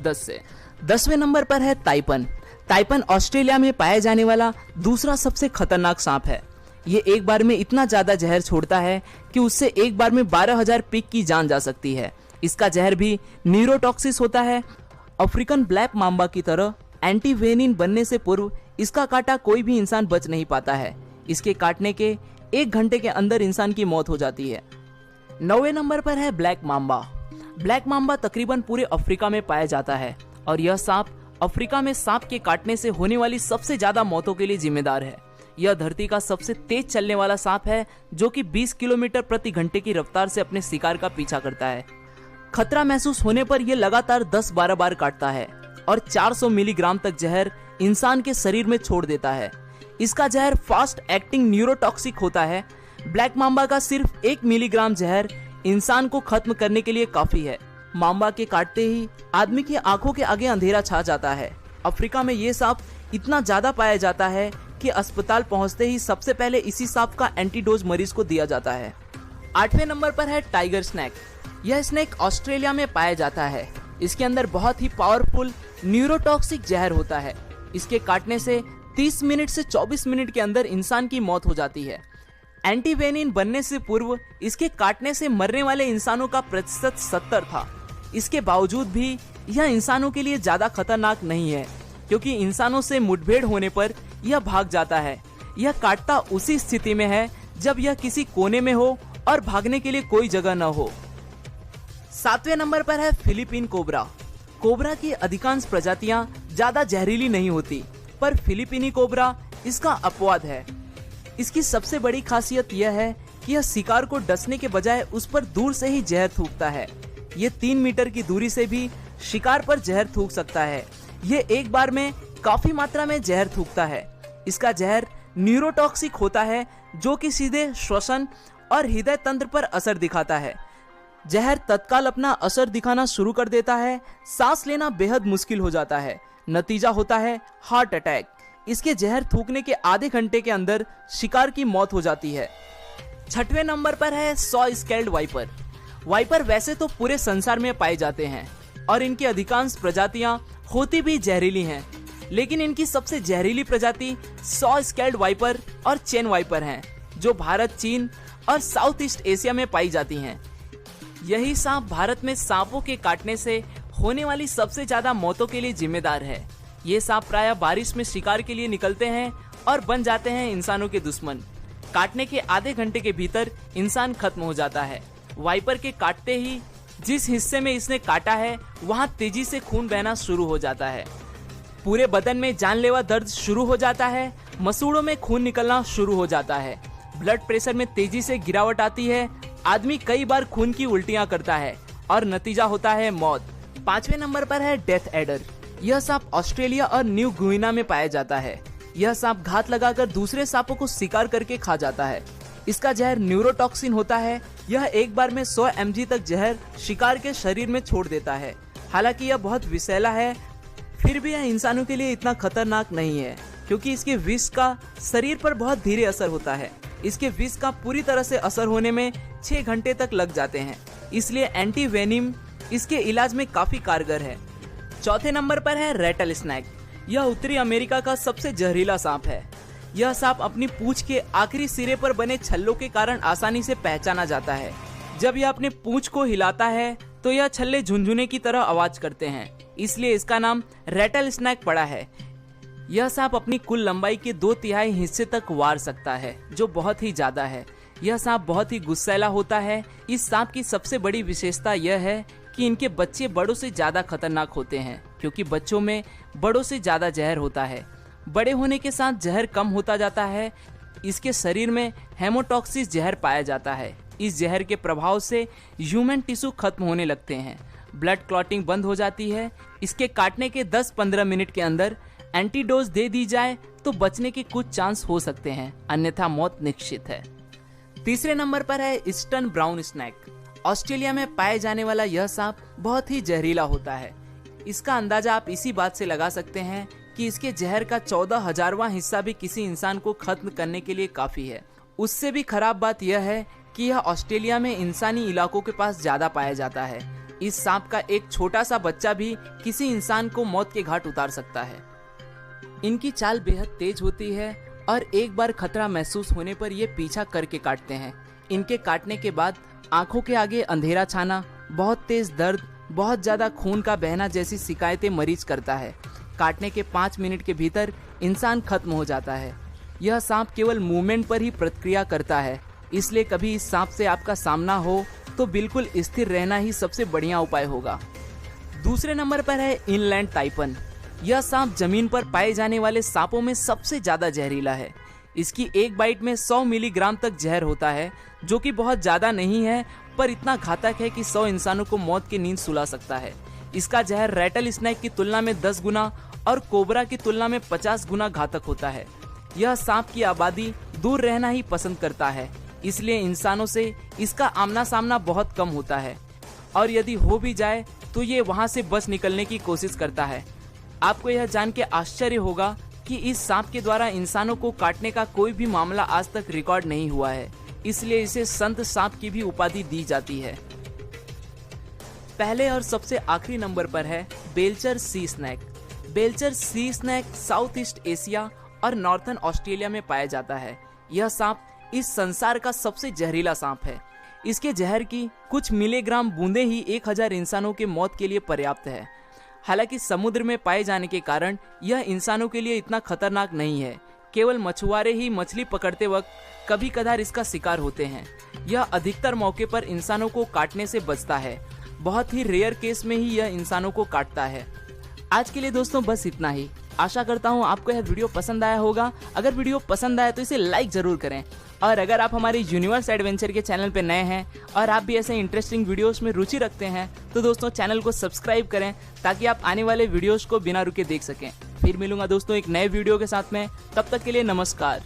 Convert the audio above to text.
10 से। 10वें नंबर पर है ताइपन। ताइपन ऑस्ट्रेलिया में पाया जाने वाला दूसरा सबसे खतरनाक सांप है। ये एक बार में इतना ज्यादा जहर छोड़ता है कि उससे एक बार में 12,000 पिग की जान जा सकती है। इसका जहर भी न्यूरोटॉक्सिस होता है। अफ्रीकन ब्लैक मांबा की तरह एंटीवेनिन बनने से पूर्व इसका काटा कोई भी इंसान बच नहीं पाता है। इसके काटने के 1 घंटे के अंदर इंसान की मौत हो जाती है। 9वें नंबर पर है ब्लैक मांबा। ब्लैक मांबा तकरीबन पूरे अफ्रीका में पाया जाता है और यह सांप अफ्रीका में सांप के काटने से होने वाली सबसे ज्यादा मौतों के लिए जिम्मेदार है। यह धरती का सबसे तेज चलने वाला सांप है जो कि 20 किलोमीटर प्रति घंटे की रफ्तार से अपने शिकार का पीछा करता है। खतरा महसूस होने पर यह लगातार 10-12 बार काटता है और 400 मिलीग्राम तक जहर इंसान के शरीर में छोड़ देता है। इसका जहर फास्ट एक्टिंग न्यूरोटॉक्सिक होता है। ब्लैक मांबा का सिर्फ 1 मिलीग्राम जहर इंसान को खत्म करने के लिए काफी है। मांबा के काटते ही आदमी की आंखों के आगे अंधेरा छा जाता है। अफ्रीका में ये सांप इतना ज्यादा पाया जाता है कि अस्पताल पहुंचते ही सबसे पहले इसी सांप का एंटीडोज मरीज को दिया जाता है। 8वें नंबर पर है टाइगर स्नेक। यह स्नेक ऑस्ट्रेलिया में पाया जाता है। इसके अंदर बहुत ही पावरफुल न्यूरोटॉक्सिक जहर होता है। इसके काटने से 30 मिनट से 24 मिनट के अंदर इंसान की मौत हो जाती है। एंटीवेनिन बनने से पूर्व इसके काटने से मरने वाले इंसानों का प्रतिशत 70 था। इसके बावजूद भी यह इंसानों के लिए ज्यादा खतरनाक नहीं है क्योंकि इंसानों से मुठभेड़ होने पर यह भाग जाता है। यह काटता उसी स्थिति में है जब यह किसी कोने में हो और भागने के लिए कोई जगह न हो। 7वें नंबर पर है फिलीपीन कोबरा। कोबरा की अधिकांश प्रजातियां ज्यादा जहरीली नहीं होती, पर फिलीपीनी कोबरा इसका अपवाद है। इसकी सबसे बड़ी खासियत यह है कि यह शिकार को डसने के बजाय उस पर दूर से ही जहर थूकता है। ये 3 मीटर की दूरी से भी शिकार पर जहर थूक सकता है। ये एक बार में काफी मात्रा में जहर थूकता है। इसका जहर न्यूरोटॉक्सिक होता है जो कि सीधे श्वसन और हृदय तंत्र पर असर दिखाता है। जहर तत्काल अपना असर दिखाना शुरू कर देता है। सांस लेना बेहद मुश्किल हो जाता है। नतीजा होता है हार्ट अटैक। इसके जहर थूकने के आधे घंटे के अंदर शिकार की मौत हो जाती है। 6वें नंबर पर है सॉ स्केल्ड वाइपर। वाइपर वैसे तो पूरे संसार में पाए जाते हैं और इनकी अधिकांश प्रजातियां होती भी जहरीली हैं, लेकिन इनकी सबसे जहरीली प्रजाति सॉ स्केल्ड वाइपर और चेन वाइपर हैं, जो भारत, चीन और साउथ ईस्ट एशिया में पाई जाती हैं। यही सांप भारत में सांपों के काटने से होने वाली सबसे ज्यादा मौतों के लिए जिम्मेदार है। ये सांप प्रायः बारिश में शिकार के लिए निकलते हैं और बन जाते हैं इंसानों के दुश्मन। काटने के आधे घंटे के भीतर इंसान खत्म हो जाता है। वाइपर के काटते ही जिस हिस्से में इसने काटा है वहां तेजी से खून बहना शुरू हो जाता है। पूरे बदन में जानलेवा दर्द शुरू हो जाता है। मसूड़ों में खून निकलना शुरू हो जाता है। ब्लड प्रेशर में तेजी से गिरावट आती है। आदमी कई बार खून की उल्टियां करता है और नतीजा होता है मौत। 5वें नंबर पर है डेथ एडर। यह सांप ऑस्ट्रेलिया और न्यू गुइना में पाया जाता है। यह सांप घात लगाकर दूसरे सांपों को शिकार करके खा जाता है। इसका जहर न्यूरोटॉक्सिन होता है। यह एक बार में 100 mg तक जहर शिकार के शरीर में छोड़ देता है। हालांकि यह बहुत विषैला है, फिर भी यह इंसानों के लिए इतना खतरनाक नहीं है क्योंकि इसके विष का शरीर पर बहुत धीरे असर होता है। इसके विष का पूरी तरह से असर होने में 6 घंटे तक लग जाते हैं, इसलिए एंटीवेनिम इसके इलाज में काफी कारगर है। 4थे नंबर पर है रेटल स्नैक। यह उत्तरी अमेरिका का सबसे जहरीला सांप है। यह सांप अपनी पूंछ के आखिरी सिरे पर बने छल्लों के कारण आसानी से पहचाना जाता है। जब यह अपने पूंछ को हिलाता है तो यह छल्ले झुनझुने की तरह आवाज करते हैं, इसलिए इसका नाम रेटल स्नैक पड़ा है। यह सांप अपनी कुल लंबाई के 2/3 हिस्से तक वार सकता है, जो बहुत ही ज्यादा है। यह सांप बहुत ही गुस्सैला होता है। इस सांप की सबसे बड़ी विशेषता यह है कि इनके बच्चे बड़ों से ज्यादा खतरनाक होते हैं क्योंकि बच्चों में बड़ों से ज्यादा जहर होता है। बड़े होने के साथ जहर कम होता जाता है। इसके शरीर में हेमोटॉक्सिस जहर पाया जाता है। इस जहर के प्रभाव से ह्यूमन टिश्यू खत्म होने लगते हैं। ब्लड क्लॉटिंग बंद हो जाती है। इसके काटने के 10-15 मिनट के अंदर एंटीडोज दे दी जाए तो बचने के कुछ चांस हो सकते हैं, अन्यथा मौत निश्चित है। 3रे नंबर पर है ईस्टर्न ब्राउन स्नैक। ऑस्ट्रेलिया में पाए जाने वाला यह सांप बहुत ही जहरीला होता है। इसका अंदाजा आप इसी बात से लगा सकते हैं कि इसके जहर का 14,000वां हिस्सा भी किसी इंसान को खत्म करने के लिए काफी है। उससे भी खराब बात यह है कि यह ऑस्ट्रेलिया में इंसानी इलाकों के पास ज्यादा पाया जाता है। इस सांप का एक छोटा सा बच्चा भी किसी इंसान को मौत के घाट उतार सकता है। इनकी चाल बेहद तेज होती है और एक बार खतरा महसूस होने पर ये पीछा करके काटते हैं। इनके काटने के बाद आंखों के आगे अंधेरा छाना, बहुत तेज दर्द, बहुत ज्यादा खून का बहना जैसी शिकायतें मरीज करता है। काटने के 5 मिनट के भीतर इंसान खत्म हो जाता है। यह सांप केवल मूवमेंट पर ही प्रतिक्रिया करता है, इसलिए कभी इस सांप से आपका सामना हो तो बिल्कुल स्थिर रहना ही सबसे बढ़िया उपाय होगा। दूसरे नंबर पर है इनलैंड ताइपन। यह सांप जमीन पर पाए जाने वाले सांपों में सबसे ज्यादा जहरीला है। इसकी एक बाइट में 100 मिलीग्राम तक जहर होता है, जो कि बहुत ज्यादा नहीं है, पर इतना घातक है कि 100 इंसानों को मौत की नींद सुला सकता है। इसका जहर रैटल स्नेक की तुलना में 10 गुना और कोबरा की तुलना में 50 गुना घातक होता है। यह सांप की आबादी दूर रहना ही पसंद करता है, इसलिए इंसानों से इसका आमना सामना बहुत कम होता है, और यदि हो भी जाए तो ये वहां से बच निकलने की कोशिश करता है। आपको यह जान के आश्चर्य होगा कि इस सांप के द्वारा इंसानों को काटने का कोई भी मामला आज तक रिकॉर्ड नहीं हुआ है, इसलिए इसे संत सांप की भी उपाधि दी जाती है। पहले और सबसे आखिरी नंबर पर है बेल्चर सी स्नेक। बेल्चर सी स्नेक साउथ ईस्ट एशिया और नॉर्थर्न ऑस्ट्रेलिया में पाया जाता है। यह सांप इस संसार का सबसे जहरीला सांप है। इसके जहर की कुछ मिलीग्राम बूंदे ही 1000 इंसानों के मौत के लिए पर्याप्त है। हालांकि समुद्र में पाए जाने के कारण यह इंसानों के लिए इतना खतरनाक नहीं है। केवल मछुआरे ही मछली पकड़ते वक्त कभी कदार इसका शिकार होते हैं। यह अधिकतर मौके पर इंसानों को काटने से बचता है। बहुत ही रेयर केस में ही यह इंसानों को काटता है। आज के लिए दोस्तों बस इतना ही। आशा करता हूँ आपको यह वीडियो पसंद आया होगा। अगर वीडियो पसंद आया तो इसे लाइक जरूर करें, और अगर आप हमारे यूनिवर्स एडवेंचर के चैनल पर नए हैं और आप भी ऐसे इंटरेस्टिंग वीडियोस में रुचि रखते हैं तो दोस्तों चैनल को सब्सक्राइब करें, ताकि आप आने वाले वीडियोस को बिना रुके देख सकें। फिर मिलूंगा दोस्तों एक नए वीडियो के साथ में। तब तक के लिए नमस्कार।